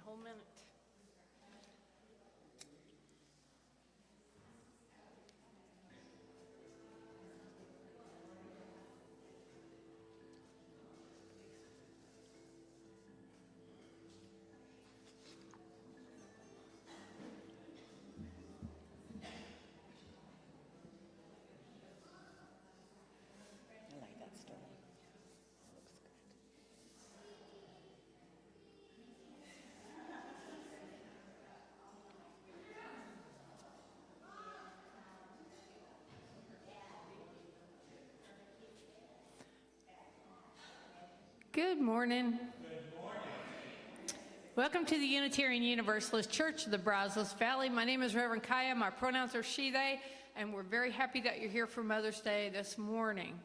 whole minute. I like that story. Looks good. Good morning. Welcome to the Unitarian Universalist Church of the Brazos Valley. My name is Reverend Kiya. My pronouns are she, they, and we're very happy that you're here for Mother's Day this morning.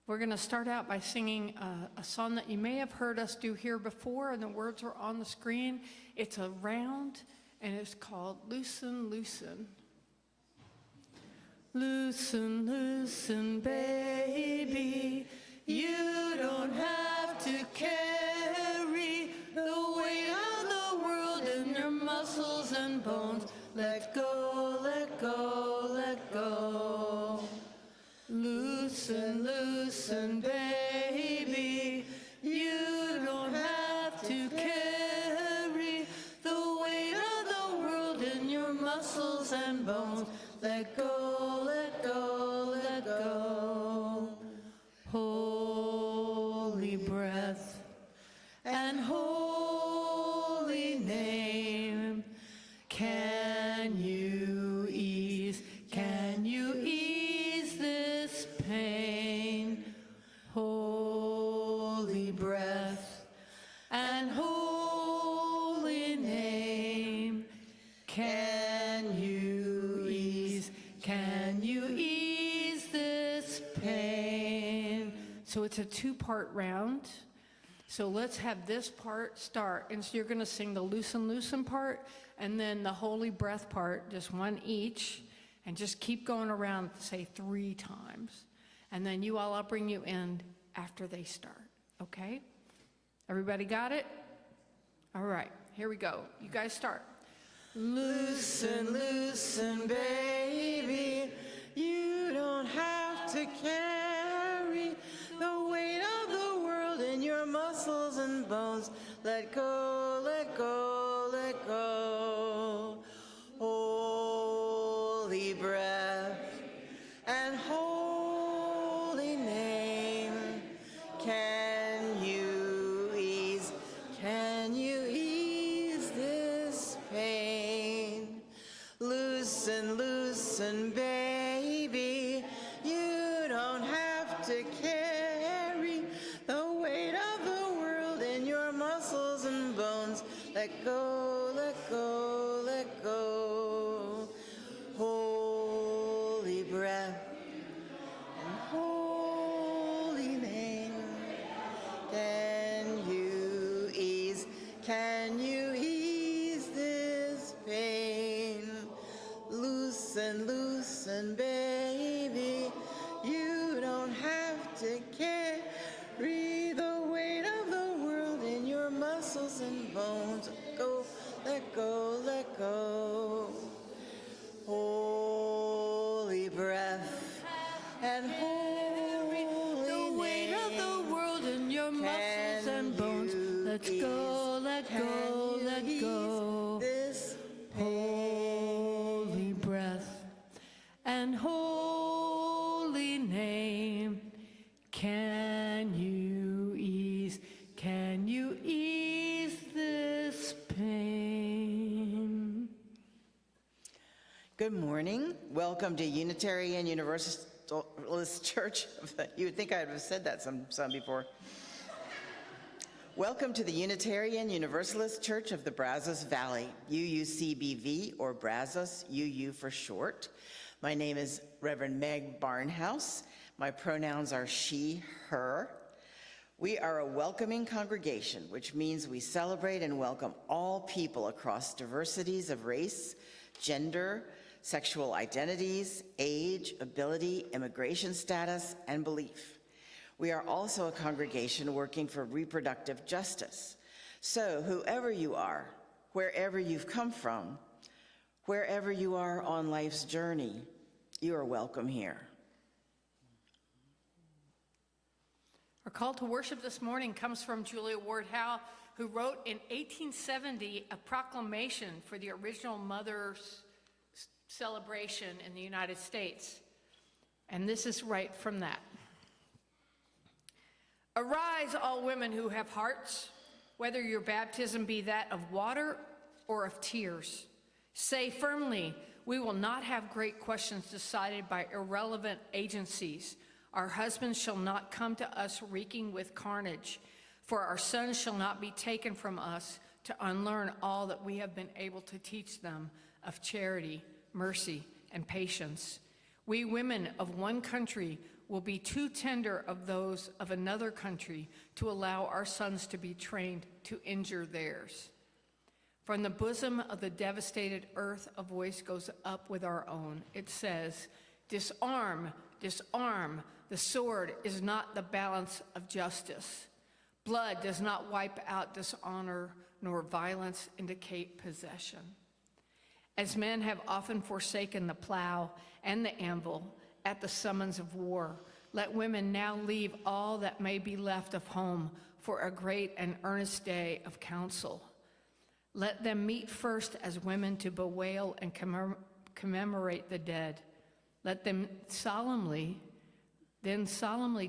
We're going to start out by singing a song that you may have heard us do here before, and the words are on the screen. It's a round, and it's called Loosen, Loosen. Loosen, loosen, baby, you don't have to carry the weight of the world in your muscles and bones. Let go, let go, let go. Loosen, loosen, baby, you don't have to carry the weight of the world in your muscles and bones. Let go, let go, let go. Holy breath and holy name, can you ease this pain? Holy breath and holy name, can you ease this pain? So it's a two-part round. So let's have this part start. And so you're going to sing the loosen, loosen part, and then the holy breath part, just one each, and just keep going around, say 3 times. And then you all, I'll bring you in after they start, okay? Everybody got it? All right, here we go. You guys start. Loosen, loosen, baby, you don't have to carry the weight of the world in your muscles and bones. Let go, let go, let go. Holy breath and holy name, can you ease this pain? Loosen, loosen, baby, you don't have to carry the weight of the world in your muscles and bones. Let go, let go, let go. Holy breath and holy name, can you ease this pain? Loosen, loosen, baby, you don't have to carry the weight of the world in your muscles and bones. Go, let go, let go. Holy breath and holy the weight of the world in your muscles and bones. Let's go, let go, let go. This holy breath and holy name, can you ease this pain? Good morning. Welcome to Unitarian Universalist Church. You would think I would have said that some before. Welcome to the Unitarian Universalist Church of the Brazos Valley, UUCBV, or Brazos, UU for short. My name is Reverend Meg Barnhouse. My pronouns are she, her. We are a welcoming congregation, which means we celebrate and welcome all people across diversities of race, gender, sexual identities, age, ability, immigration status, and belief. We are also a congregation working for reproductive justice. So whoever you are, wherever you've come from, wherever you are on life's journey, you are welcome here. Our call to worship this morning comes from Julia Ward Howe, who wrote in 1870 a proclamation for the original Mother's celebration in the United States. And this is right from that. Arise, all women who have hearts, whether your baptism be that of water or of tears. Say firmly, we will not have great questions decided by irrelevant agencies. Our husbands shall not come to us reeking with carnage, for our sons shall not be taken from us to unlearn all that we have been able to teach them of charity, mercy, and patience. We women of one country will be too tender of those of another country to allow our sons to be trained to injure theirs. From the bosom of the devastated earth, a voice goes up with our own. It says, disarm, disarm. The sword is not the balance of justice. Blood does not wipe out dishonor, nor violence indicate possession. As men have often forsaken the plow and the anvil at the summons of war, let women now leave all that may be left of home for a great and earnest day of council. Let them meet first as women to bewail and commemorate the dead. Let them solemnly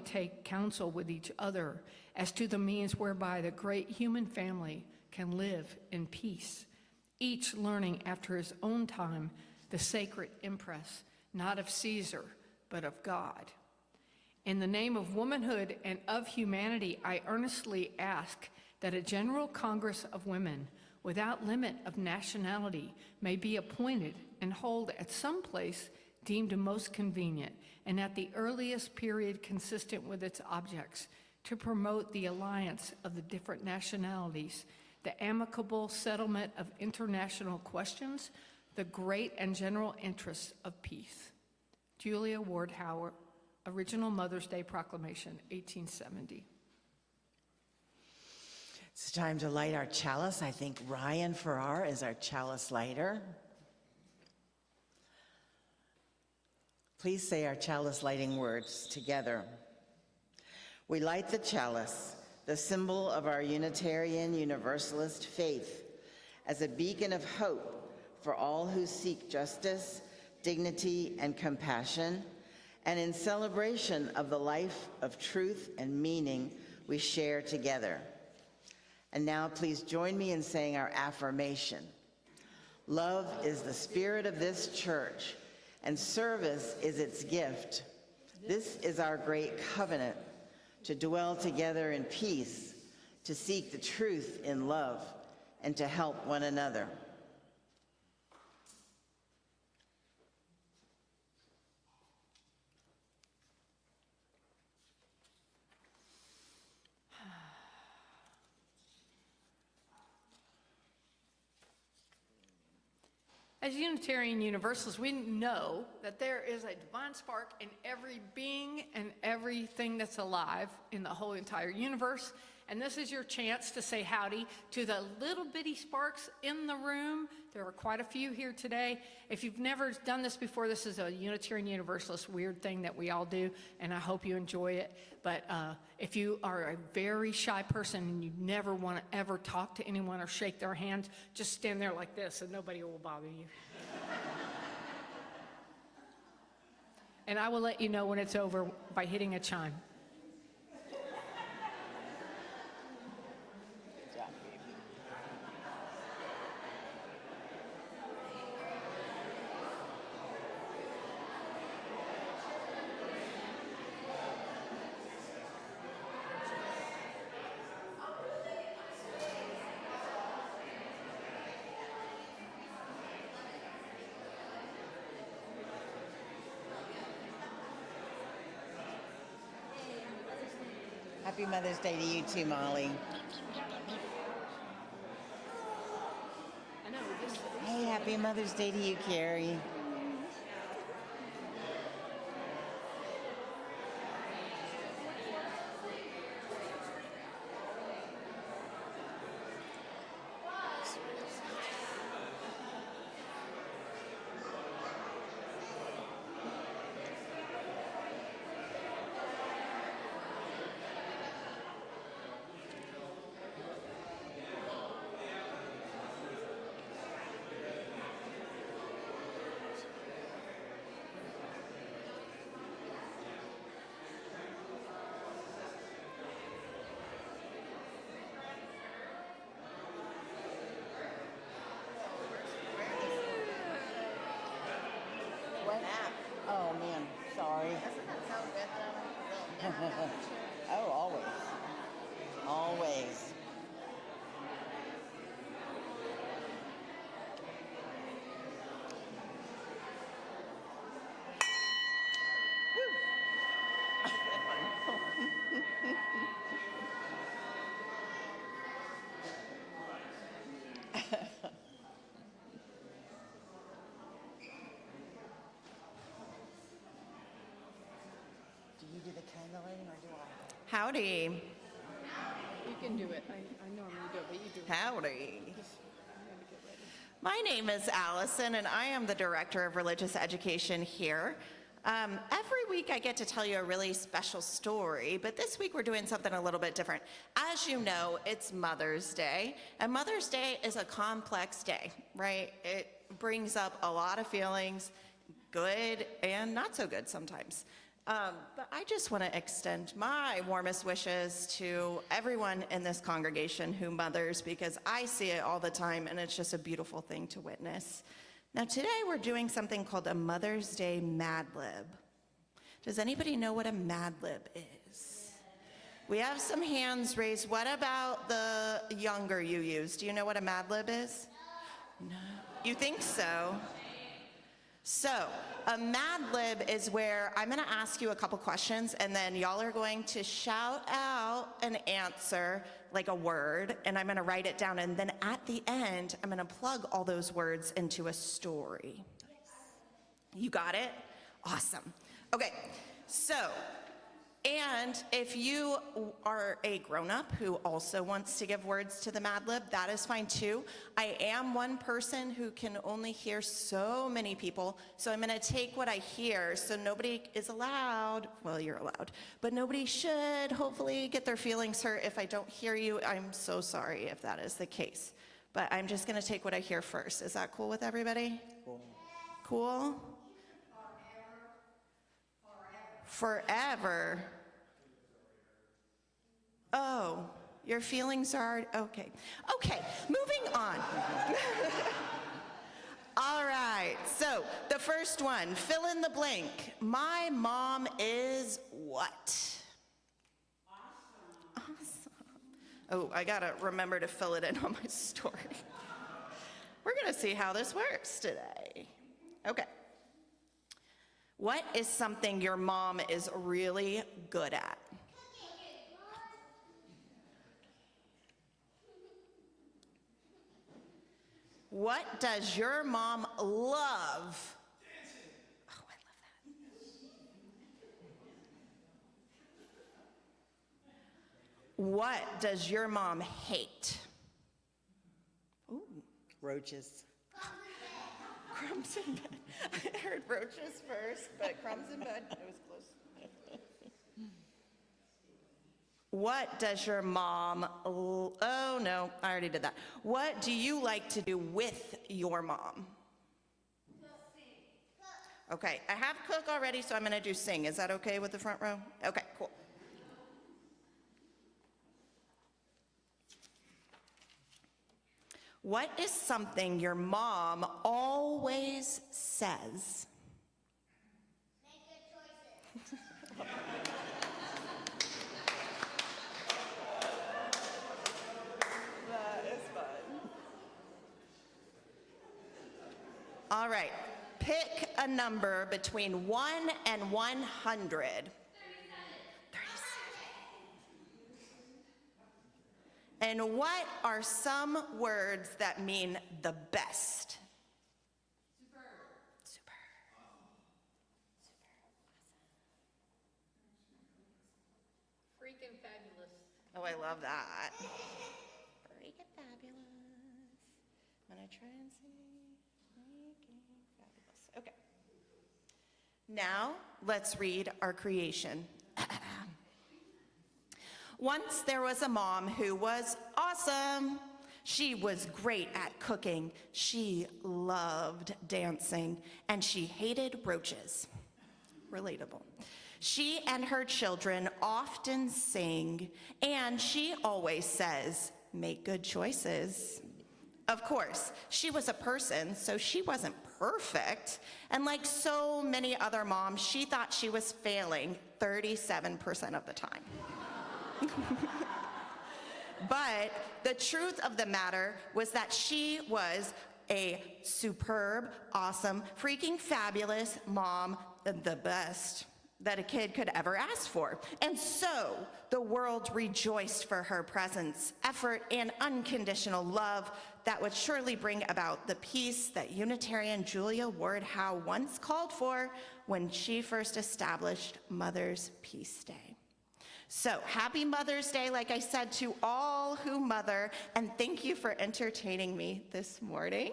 take counsel with each other as to the means whereby the great human family can live in peace, each learning after his own time the sacred impress, not of Caesar, but of God. In the name of womanhood and of humanity, I earnestly ask that a General Congress of Women, without limit of nationality, may be appointed and hold at some place deemed most convenient and at the earliest period consistent with its objects, to promote the alliance of the different nationalities, the amicable settlement of international questions, the great and general interests of peace. Julia Ward Howe, Original Mother's Day Proclamation, 1870. It's time to light our chalice. I think Ryan Farrar is our chalice lighter. Please say our chalice lighting words together. We light the chalice, the symbol of our Unitarian Universalist faith, as a beacon of hope for all who seek justice, dignity, and compassion, and in celebration of the life of truth and meaning we share together. And now please join me in saying our affirmation. Love is the spirit of this church, and service is its gift. This is our great covenant, to dwell together in peace, to seek the truth in love, and to help one another. As Unitarian Universalists, we know that there is a divine spark in every being and everything that's alive in the whole entire universe. And this is your chance to say howdy to the little bitty sparks in the room. There are quite a few here today. If you've never done this before, this is a Unitarian Universalist weird thing that we all do, and I hope you enjoy it. But if you are a very shy person and you never want to ever talk to anyone or shake their hand, just stand there like this and nobody will bother you. And I will let you know when it's over by hitting a chime. Happy Mother's Day to you too, Molly. I know, Hey, happy Mother's Day to you, Carrie. Oh, always. Always. Do you do the candle lighting or do I? Howdy. You can do it. I normally do it, but you do it. Howdy. My name is Allison, and I am the Director of Religious Education here. Every week I get to tell you a really special story, but this week we're doing something a little bit different. As you know, it's Mother's Day, and Mother's Day is a complex day, right? It brings up a lot of feelings, good and not so good sometimes. But I just want to extend my warmest wishes to everyone in this congregation who mothers, because I see it all the time and it's just a beautiful thing to witness. Now today we're doing something called a Mother's Day Mad Lib. Does anybody know what a Mad Lib is? We have some hands raised. What about the younger UUs? Do you know what a Mad Lib is? No. You think so? So, a Mad Lib is where I'm going to ask you a couple questions, and then y'all are going to shout out an answer, like a word, and I'm going to write it down, and then at the end, I'm going to plug all those words into a story. You got it? Awesome. Okay, so, and if you are a grown-up who also wants to give words to the Mad Lib, that is fine too. I am one person who can only hear so many people, so I'm gonna take what I hear, so nobody is allowed, well, you're allowed, but nobody should hopefully get their feelings hurt if I don't hear you. I'm so sorry if that is the case, but I'm just gonna take what I hear first. Is that cool with everybody? Cool. Cool? Forever. Oh, your feelings are, okay. Okay, moving on. All right, so the first one, fill in the blank. My mom is what? Awesome. Oh, I gotta remember to fill it in on my story. We're gonna see how this works today. Okay. What is something your mom is really good at? What does your mom love? Dancing. Oh, I love that. What does your mom hate? Ooh. Roaches. Crumbs in bed. I heard roaches first, but crumbs in bed, it was close. What does your mom, oh no, I already did that. What do you like to do with your mom? Okay, I have cook already, so I'm gonna do sing. Is that okay with the front row? Okay, cool. What is something your mom always says? Make good choices. That is fun. All right, pick a number between 1 and 100. 37. And what are some words that mean the best? Super. Super. Freaking fabulous. Oh, I love that. Freaking fabulous. I'm gonna try and see. Freaking fabulous. Okay. Now, let's read our creation. Once there was a mom who was awesome. She was great at cooking. She loved dancing, and she hated roaches. Relatable. She and her children often sing, and she always says, make good choices. Of course, she was a person, so she wasn't perfect. And like so many other moms, she thought she was failing 37% of the time. But the truth of the matter was that she was a superb, awesome, freaking fabulous mom, the best that a kid could ever ask for. And so the world rejoiced for her presence, effort, and unconditional love that would surely bring about the peace that Unitarian Julia Ward Howe once called for when she first established Mother's Peace Day. So happy Mother's Day, like I said, to all who mother, and thank you for entertaining me this morning.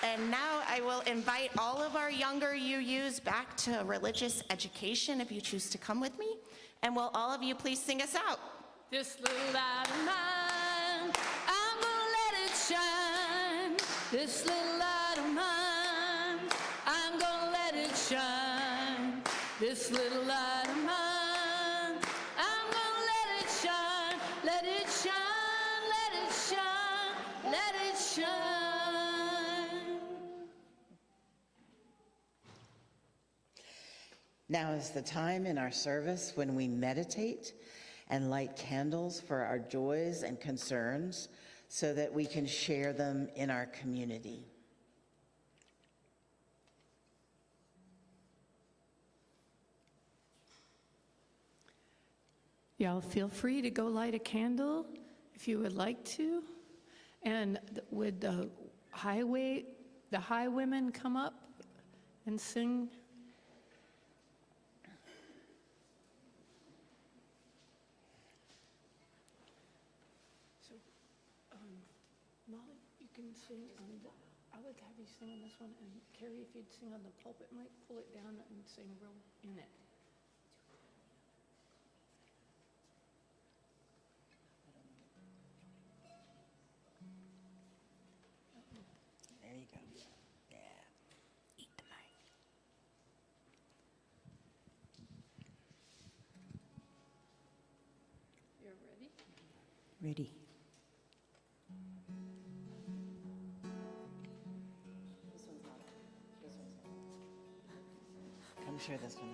And now I will invite all of our younger UUs back to religious education if you choose to come with me. And will all of you please sing us out? This little light of mine, I'm gonna let it shine. This little light of mine, I'm gonna let it shine. This little light of mine, I'm gonna let it shine. Let it shine, let it shine, let it shine. Now is the time in our service when we meditate and light candles for our joys and concerns so that we can share them in our community. Y'all feel free to go light a candle if you would like to. And would the highwomen come up and sing? So, Molly, you can sing on I would have you sing on this one, and Carrie, if you'd sing on the pulpit mic, pull it down and sing real in it. There you go. Yeah. Eat the mic. You're ready? Ready. Come share this one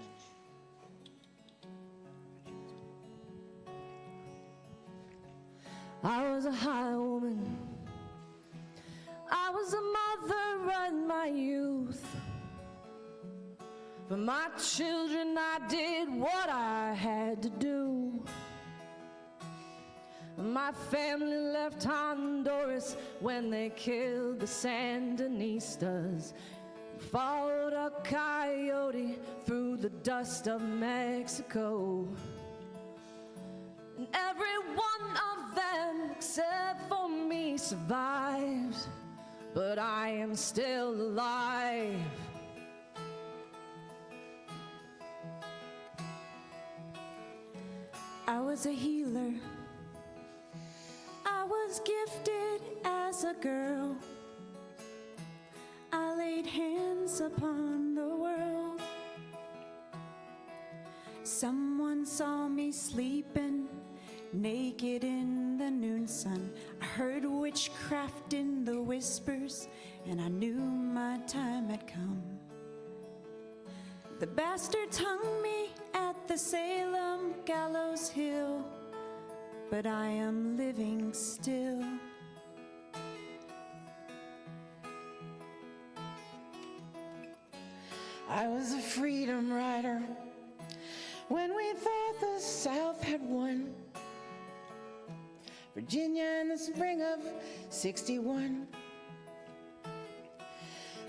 out. I was a high woman. I was a mother in my youth. For my children, I did what I had to do. My family left Honduras when they killed the Sandinistas. Followed a coyote through the dust of Mexico. And every one of them, except for me, survived. But I am still alive. I was a healer. I was gifted as a girl. I laid hands upon the world. Someone saw me sleeping, naked in the noon sun. I heard witchcraft in the whispers, and I knew my time had come. The bastards hung me at the Salem gallows hill, but I am living still. I was a freedom rider when we thought the South had won. Virginia in the spring of '61.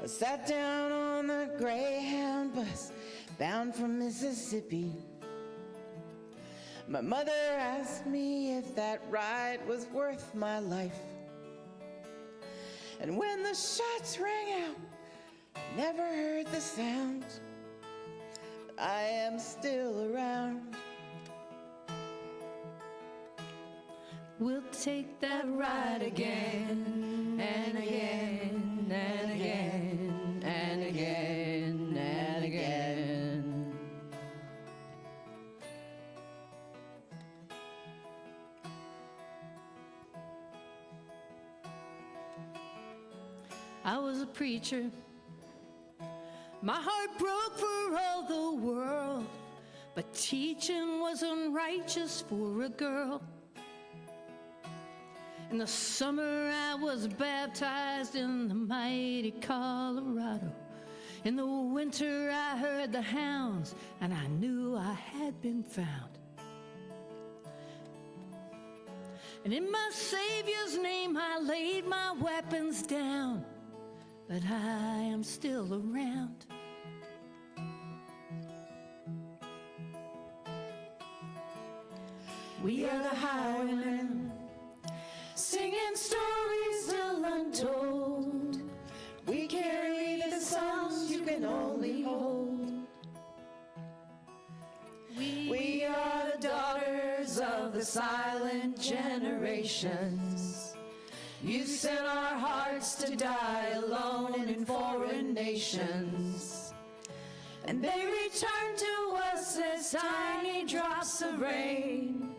I sat down on the Greyhound bus bound for Mississippi. My mother asked me if that ride was worth my life. And when the shots rang out, never heard the sound. I am still around. We'll take that ride again and again and again and again and again. I was a preacher. My heart broke for all the world, but teaching was unrighteous for a girl. In the summer I was baptized in the mighty Colorado. In the winter I heard the hounds, and I knew I had been found. And in my Savior's name I laid my weapons down, but I am still around. We are the highwaymen, singing stories still untold. We carry the songs you can only hold. We are the daughters of the silent generations. You sent our hearts to die alone in foreign nations. And they return to us as tiny drops of rain,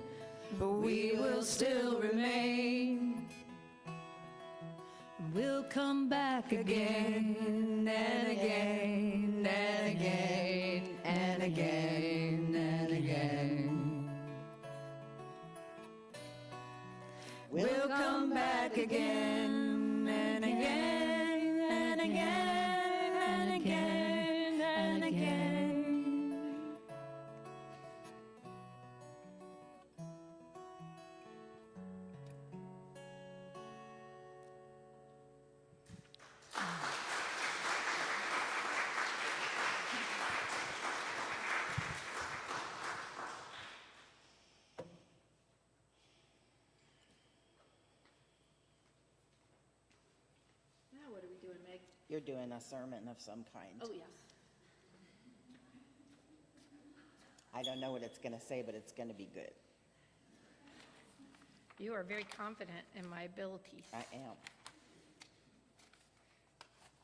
but we will still remain. We'll come back again and again and again and again and again. We'll come back again and again and again and again and again. Now what are we doing, Meg? You're doing a sermon of some kind. Oh, yes. I don't know what it's going to say, but it's going to be good. You are very confident in my abilities. I am.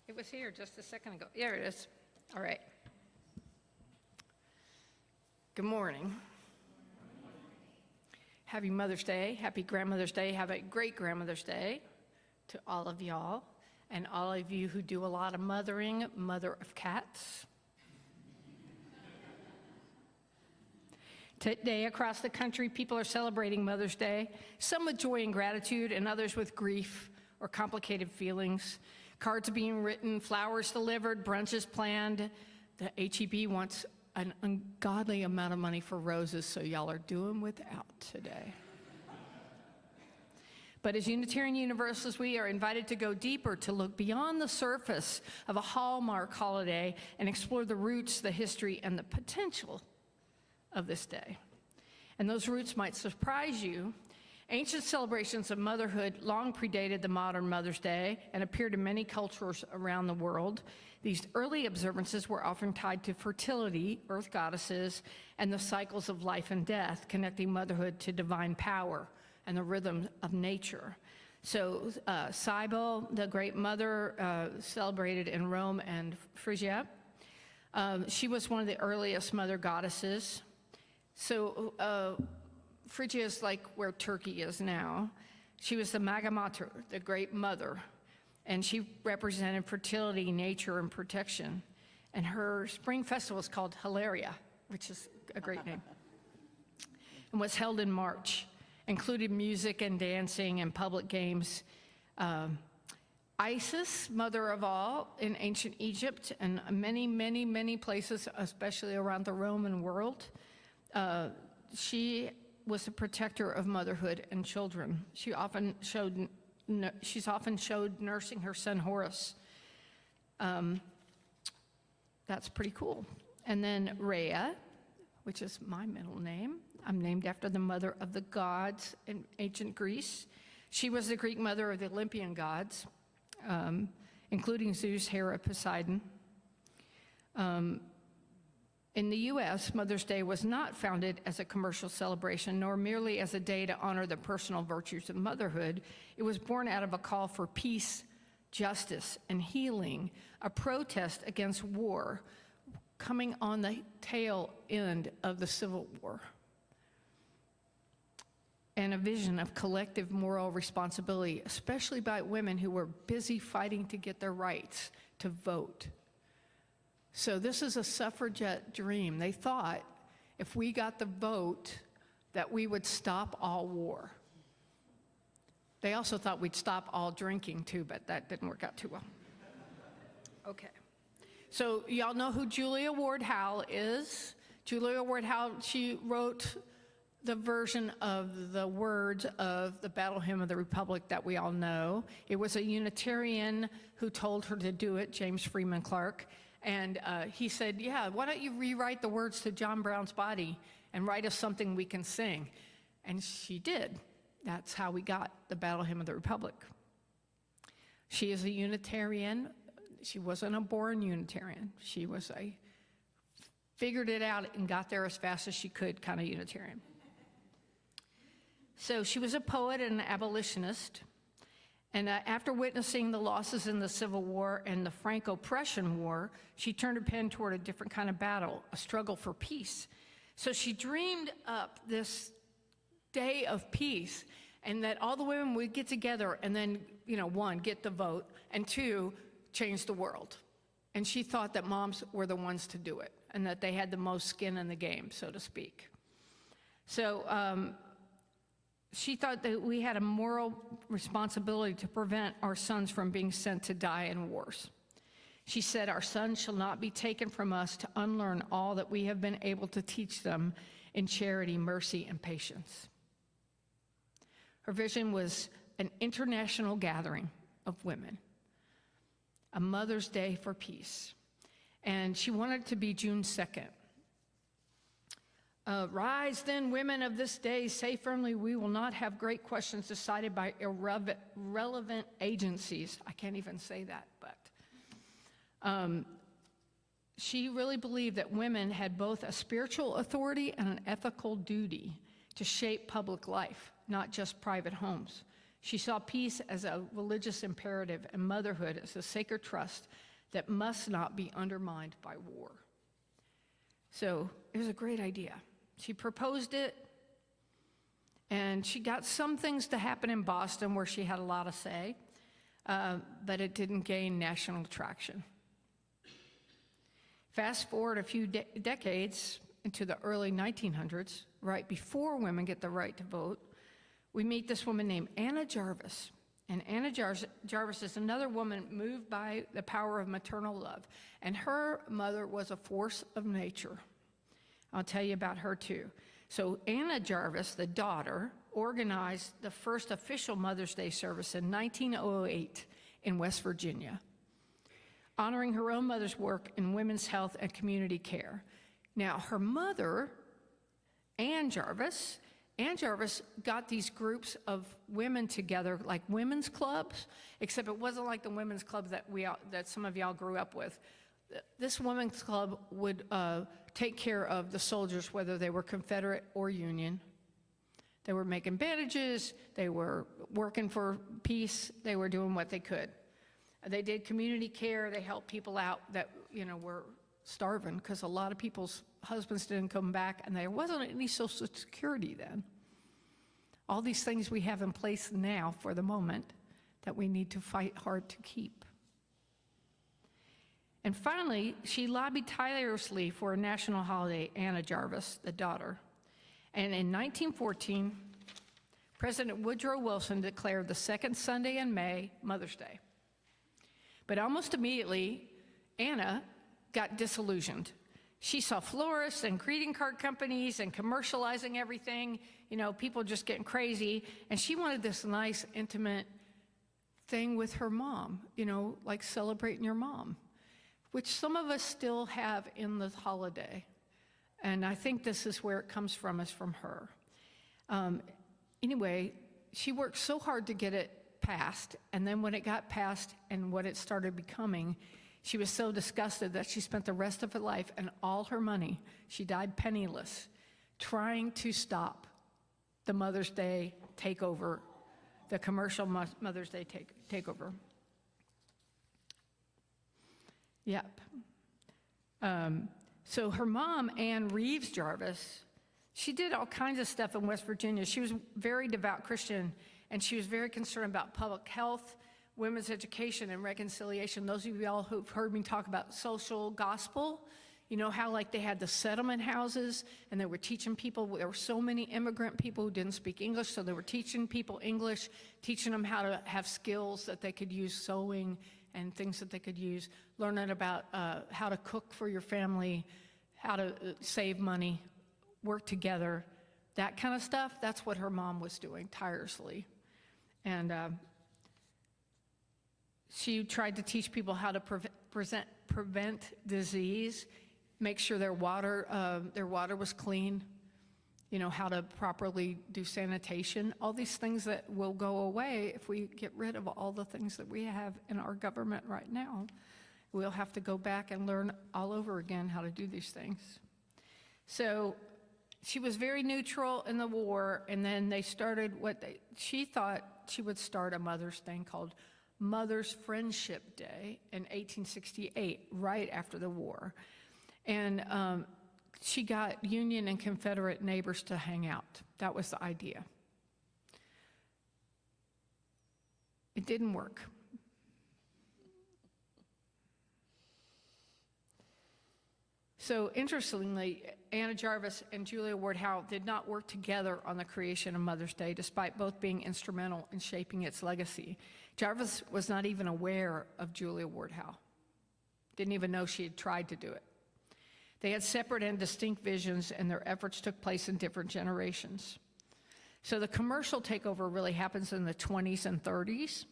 It was here just a second ago. There it is. All right. Good morning. Happy Mother's Day. Happy Grandmother's Day. Have a great Grandmother's Day to all of y'all and all of you who do a lot of mothering, mother of cats. Today, across the country, people are celebrating Mother's Day, some with joy and gratitude, and others with grief or complicated feelings. Cards being written, flowers delivered, brunches planned. The HEB wants an ungodly amount of money for roses, so y'all are doing without today. But as Unitarian Universalists, we are invited to go deeper, to look beyond the surface of a hallmark holiday and explore the roots, the history, and the potential of this day. And those roots might surprise you. Ancient celebrations of motherhood long predated the modern Mother's Day and appeared in many cultures around the world. These early observances were often tied to fertility, earth goddesses, and the cycles of life and death, connecting motherhood to divine power and the rhythm of nature. So Cybele, the great mother, celebrated in Rome and Phrygia. She was one of the earliest mother goddesses. So Phrygia is like where Turkey is now. She was the Maga Mater, the great mother, and she represented fertility, nature, and protection. And her spring festival is called Hilaria, which is a great name, and was held in March. Included music and dancing and public games. Isis, mother of all, in ancient Egypt and many, many, many places, especially around the Roman world. She was a protector of motherhood and children. She's often showed nursing her son Horus. That's pretty cool. And then Rhea, which is my middle name. I'm named after the mother of the gods in ancient Greece. She was the Greek mother of the Olympian gods, including Zeus, Hera, Poseidon. In the U.S., Mother's Day was not founded as a commercial celebration, nor merely as a day to honor the personal virtues of motherhood. It was born out of a call for peace, justice, and healing, a protest against war, coming on the tail end of the Civil War. and a vision of collective moral responsibility, especially by women who were busy fighting to get their rights to vote. So this is a suffragette dream. They thought if we got the vote that we would stop all war. They also thought we'd stop all drinking too, but that didn't work out too well. Okay. So y'all know who Julia Ward Howe is. Julia Ward Howe, she wrote the version of the words of the Battle Hymn of the Republic that we all know. It was a Unitarian who told her to do it, James Freeman Clark. And he said, yeah, why don't you rewrite the words to John Brown's Body and write us something we can sing? And she did. That's how we got the Battle Hymn of the Republic. She is a Unitarian. She wasn't a born Unitarian. She was a figured it out and got there as fast as she could kind of Unitarian. So she was a poet and an abolitionist. And after witnessing the losses in the Civil War and the Franco-Prussian War, she turned her pen toward a different kind of battle, a struggle for peace. So she dreamed up this day of peace, and that all the women would get together and then, one, get the vote, and two, change the world. And she thought that moms were the ones to do it, and that they had the most skin in the game, so to speak. So she thought that we had a moral responsibility to prevent our sons from being sent to die in wars. She said, our sons shall not be taken from us to unlearn all that we have been able to teach them in charity, mercy, and patience. Her vision was an international gathering of women, a Mother's Day for peace. And she wanted it to be June 2nd. Rise then, women of this day, say firmly, we will not have great questions decided by irrelevant agencies. I can't even say that, but she really believed that women had both a spiritual authority and an ethical duty to shape public life, not just private homes. She saw peace as a religious imperative and motherhood as a sacred trust that must not be undermined by war. So it was a great idea. She proposed it, and she got some things to happen in Boston where she had a lot of say, but it didn't gain national traction. Fast forward a few decades into the early 1900s, right before women get the right to vote, we meet this woman named Anna Jarvis. And Anna Jarvis is another woman moved by the power of maternal love. And her mother was a force of nature. I'll tell you about her too. So Anna Jarvis, the daughter, organized the first official Mother's Day service in 1908 in West Virginia, honoring her own mother's work in women's health and community care. Now, her mother, Ann Jarvis got these groups of women together, like women's clubs, except it wasn't like the women's clubs that some of y'all grew up with. This women's club would take care of the soldiers, whether they were Confederate or Union. They were making bandages, they were working for peace, they were doing what they could. They did community care, they helped people out that were starving, because a lot of people's husbands didn't come back, and there wasn't any Social Security then. All these things we have in place now for the moment that we need to fight hard to keep. And finally, she lobbied tirelessly for a national holiday, Anna Jarvis, the daughter. And in 1914, President Woodrow Wilson declared the second Sunday in May Mother's Day. But almost immediately, Anna got disillusioned. She saw florists and greeting card companies and commercializing everything, people just getting crazy. And she wanted this nice, intimate thing with her mom, like celebrating your mom, which some of us still have in the holiday. And I think this is where it comes from, is from her. Anyway, she worked so hard to get it passed, and then when it got passed and what it started becoming, she was so disgusted that she spent the rest of her life and all her money, she died penniless, trying to stop the Mother's Day takeover, the commercial Mother's Day takeover. Yep. So her mom, Ann Reeves Jarvis, She did all kinds of stuff in West Virginia. She was a very devout Christian, and she was very concerned about public health, women's education, and reconciliation. Those of you all who've heard me talk about social gospel, you know how like they had the settlement houses, and they were teaching people, there were so many immigrant people who didn't speak English, so they were teaching people English, teaching them how to have skills that they could use, sewing and things that they could use, learning about how to cook for your family, how to save money, work together, that kind of stuff. That's what her mom was doing tirelessly. And she tried to teach people how to prevent disease, make sure their water was clean, you know, how to properly do sanitation, all these things that will go away if we get rid of all the things that we have in our government right now. We'll have to go back and learn all over again how to do these things. So she was very neutral in the war, and then they started she thought she would start a Mother's thing called Mother's Friendship Day in 1868, right after the war. And she got Union and Confederate neighbors to hang out. That was the idea. It didn't work. So interestingly, Anna Jarvis and Julia Ward Howe did not work together on the creation of Mother's Day, despite both being instrumental in shaping its legacy. Jarvis was not even aware of Julia Ward Howe. Didn't even know she had tried to do it. They had separate and distinct visions, and their efforts took place in different generations. So the commercial takeover really happens in the 20s and 30s.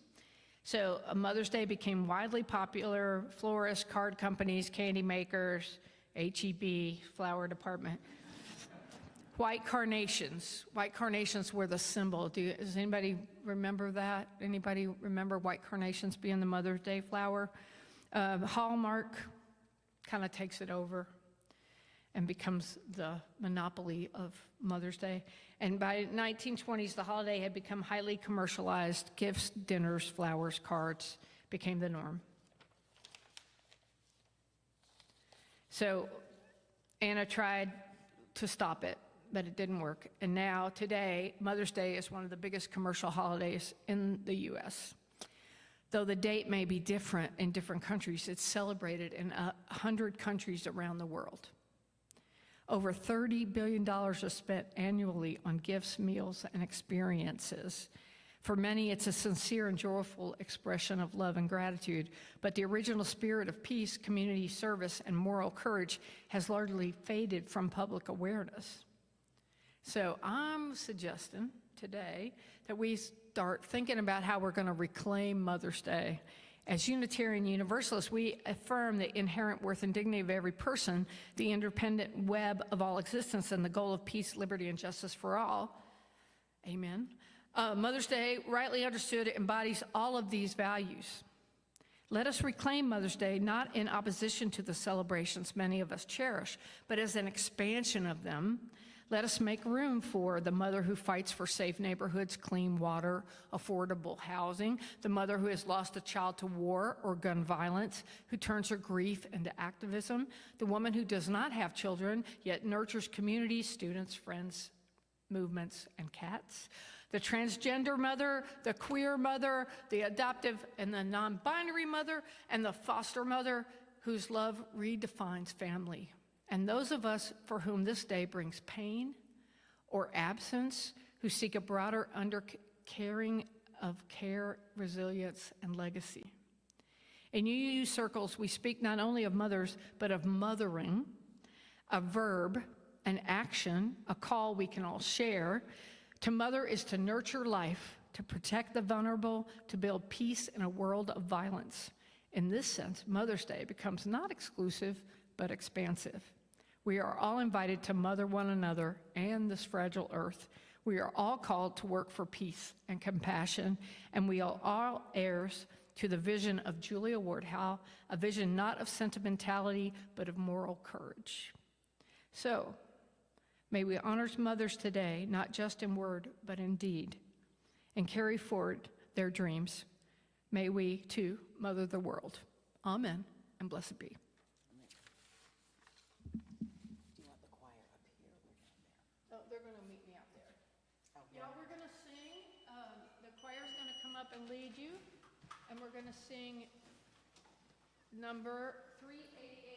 So Mother's Day became widely popular. Florists, card companies, candy makers, H-E-B, flower department. White carnations. White carnations were the symbol. Does anybody remember that? Anybody remember white carnations being the Mother's Day flower? Hallmark kind of takes it over and becomes the monopoly of Mother's Day. And by 1920s, the holiday had become highly commercialized. Gifts, dinners, flowers, cards became the norm. So Anna tried to stop it, but it didn't work. And now, today, Mother's Day is one of the biggest commercial holidays in the U.S. Though the date may be different in different countries, it's celebrated in 100 countries around the world. Over $30 billion is spent annually on gifts, meals, and experiences. For many, it's a sincere and joyful expression of love and gratitude, but the original spirit of peace, community service, and moral courage has largely faded from public awareness. So I'm suggesting today that we start thinking about how we're going to reclaim Mother's Day. As Unitarian Universalists, we affirm the inherent worth and dignity of every person, the independent web of all existence, and the goal of peace, liberty, and justice for all. Amen. Mother's Day, rightly understood, embodies all of these values. Let us reclaim Mother's Day not in opposition to the celebrations many of us cherish, but as an expansion of them. Let us make room for the mother who fights for safe neighborhoods, clean water, affordable housing, the mother who has lost a child to war or gun violence, who turns her grief into activism, the woman who does not have children, yet nurtures communities, students, friends, movements, and cats, the transgender mother, the queer mother, the adoptive and the non-binary mother, and the foster mother whose love redefines family. And those of us for whom this day brings pain or absence, who seek a broader undercaring of care, resilience, and legacy. In UU circles, we speak not only of mothers, but of mothering, a verb, an action, a call we can all share. To mother is to nurture life, to protect the vulnerable, to build peace in a world of violence. In this sense, Mother's Day becomes not exclusive, but expansive. We are all invited to mother one another and this fragile earth. We are all called to work for peace and compassion, and we are all heirs to the vision of Julia Ward Howe, a vision not of sentimentality, but of moral courage. So, may we honor mothers today, not just in word, but in deed, and carry forward their dreams. May we, too, mother the world. Amen, and blessed be. Do you want the choir up here or down there? Oh, up and lead you, and we're going to sing number 388.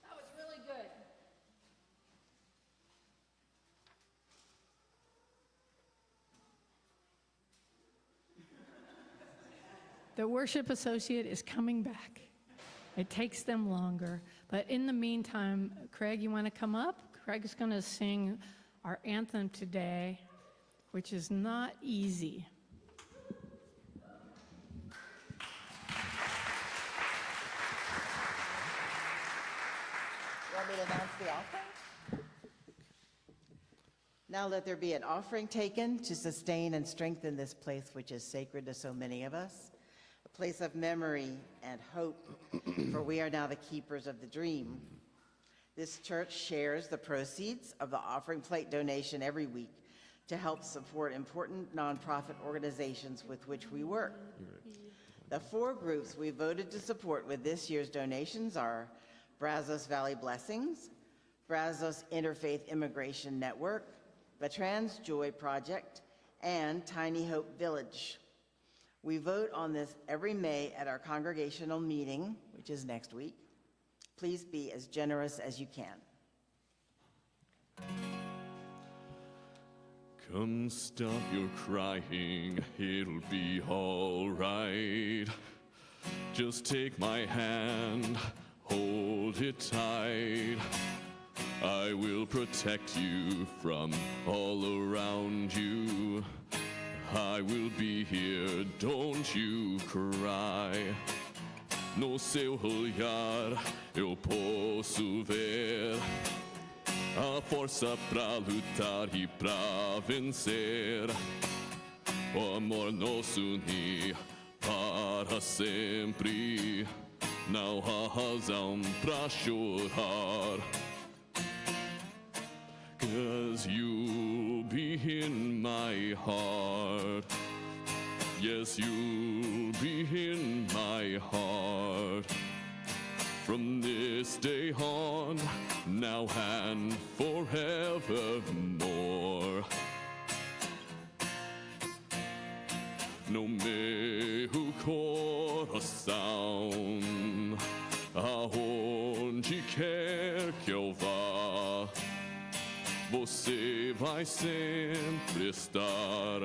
That was really good. The worship associate is coming back. It takes them longer. But in the meantime, Craig, you want to come up? Craig's going to sing our anthem today, which is not easy. Want me to announce the offering? Now let there be an offering taken to sustain and strengthen this place which is sacred to so many of us, a place of memory and hope, for we are now the keepers of the dream. This church shares the proceeds of the offering plate donation every week to help support important nonprofit organizations with which we work. The 4 groups we voted to support with this year's donations are Brazos Valley Blessings, Brazos Interfaith Immigration Network, the Trans Joy Project, and Tiny Hope Village. We vote on this every May at our congregational meeting, which is next week. Please be as generous as you can. Come stop your crying, it'll be all right. Just take my hand, hold it tight. I will protect you from all around you. I will be here, don't you cry. No seu olhar eu posso ver. A força pra lutar e pra vencer. O amor nos une para sempre. Não há razão pra chorar. 'Cause you'll be in my heart. Yes, you'll be in my heart. From this day on, now and forevermore. No meu coração, aonde quer que eu vá, você vai sempre estar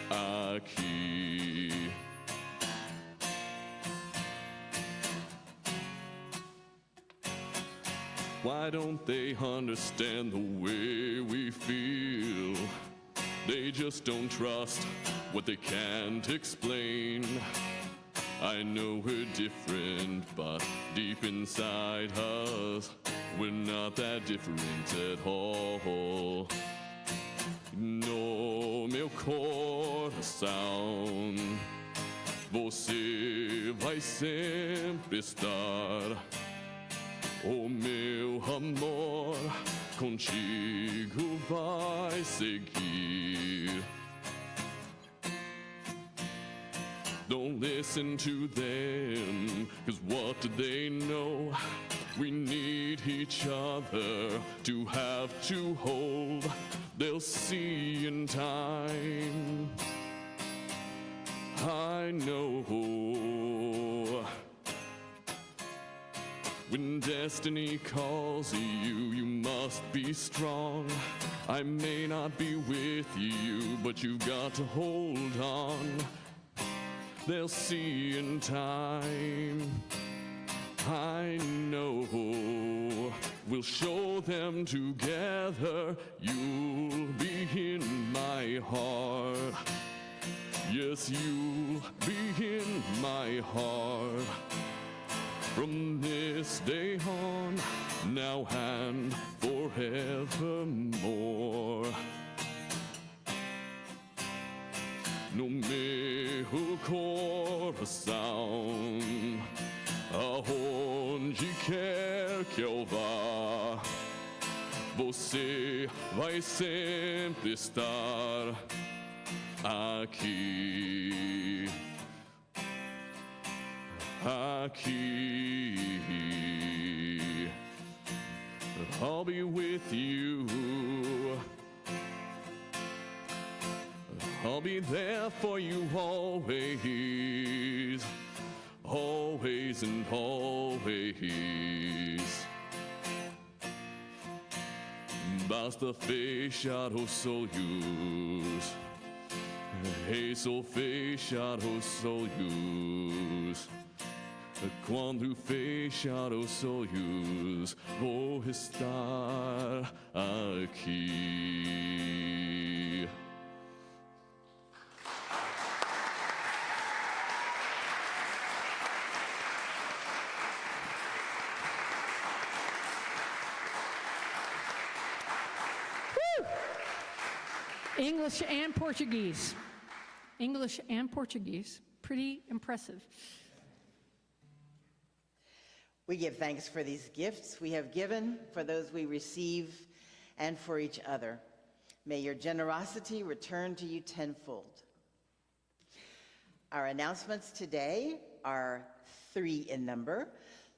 aqui. Why don't they understand the way we feel? They just don't trust what they can't explain. I know we're different, but deep inside us, we're not that different at all. No meu coração, você vai sempre estar. O meu amor contigo vai seguir. Don't listen to them, 'cause what do they know? We need each other to have to hold. They'll see in time. I know. When destiny calls you, you must be strong. I may not be with you, but you've got to hold on. They'll see in time. I know. We'll show them together. You'll be in my heart. Yes, you'll be in my heart. From this day on, now and forevermore. No meu coração, aonde quer que eu vá, você vai sempre estar aqui. Aqui. I'll be with you. I'll be there for you always, always and always. Basta fechar os olhos, é só fechar os olhos. Quando fechar os olhos, vou estar aqui. Woo! English and Portuguese. English and Portuguese. Pretty impressive. We give thanks for these gifts we have given, for those we receive, and for each other. May your generosity return to you tenfold. Our announcements today are 3 in number.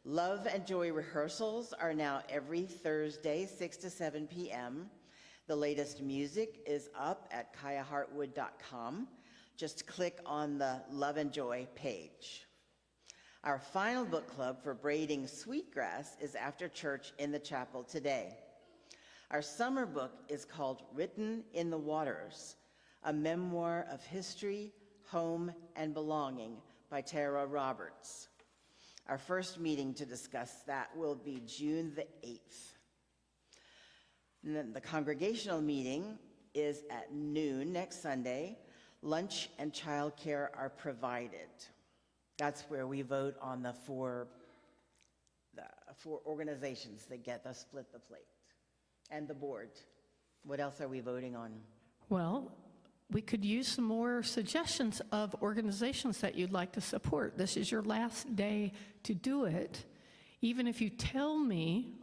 Love and Joy rehearsals are now every Thursday, 6 to 7 p.m. The latest music is up at kiyahartwood.com. Just click on the Love and Joy page. Our final book club for braiding sweetgrass is after church in the chapel today. Our summer book is called Written in the Waters, a memoir of history, home, and belonging by Tara Roberts. Our first meeting to discuss that will be June the 8th. And then the congregational meeting is at noon next Sunday. Lunch and childcare are provided. That's where we vote on the four organizations that get the split the plate. And the board. What else are we voting on? Well, we could use some more suggestions of organizations that you'd like to support. This is your last day to do it. Even if you tell me,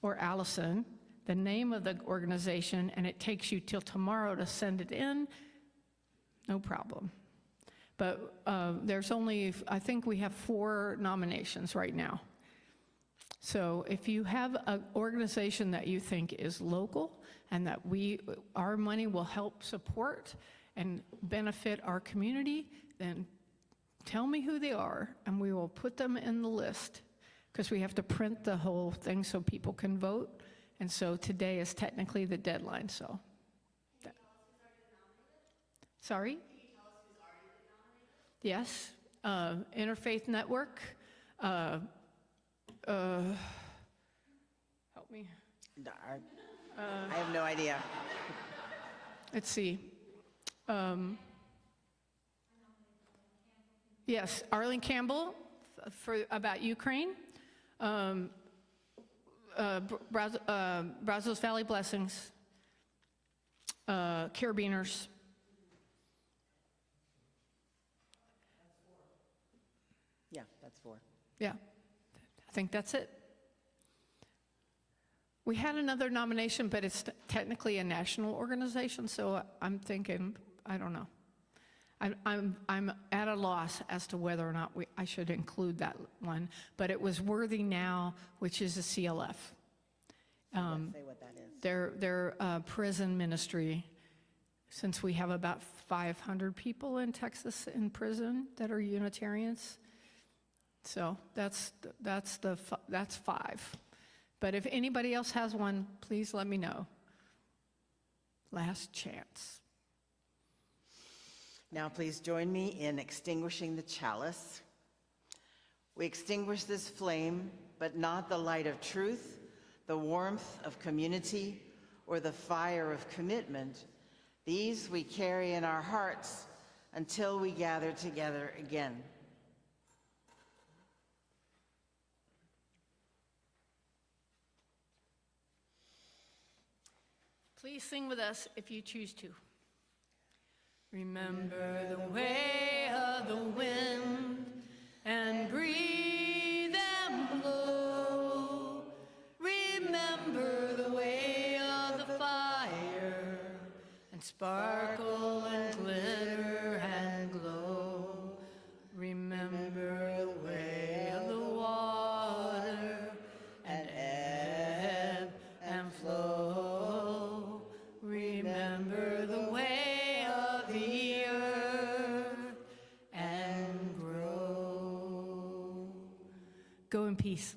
or Allison, the name of the organization and it takes you till tomorrow to send it in, no problem. But there's only, I think we have 4 nominations right now. So if you have an organization that you think is local and that our money will help support and benefit our community, then tell me who they are and we will put them in the list, because we have to print the whole thing so people can vote. And so today is technically the deadline, so. Sorry? Yes, Interfaith Network. Help me. I have no idea. Let's see. Yes, Arlene Campbell about Ukraine. Brazos Valley Blessings. Carabiners. Yeah, that's 4. Yeah, I think that's it. We had another nomination, but it's technically a national organization, so I'm thinking, I don't know. I'm at a loss as to whether or not I should include that one, but it was Worthy Now, which is a CLF. Say what that is. Their prison ministry, since we have about 500 people in Texas in prison that are Unitarians. So that's 5. But if anybody else has one, please let me know. Last chance. Now please join me in extinguishing the chalice. We extinguish this flame, but not the light of truth, the warmth of community, or the fire of commitment. These we carry in our hearts until we gather together again. Please sing with us if you choose to. Remember the way of the wind and breathe and blow. Remember the way of the fire and sparkle and glitter and glow. Remember the way of the water and ebb and flow. Remember the way of the earth and grow. Go in peace.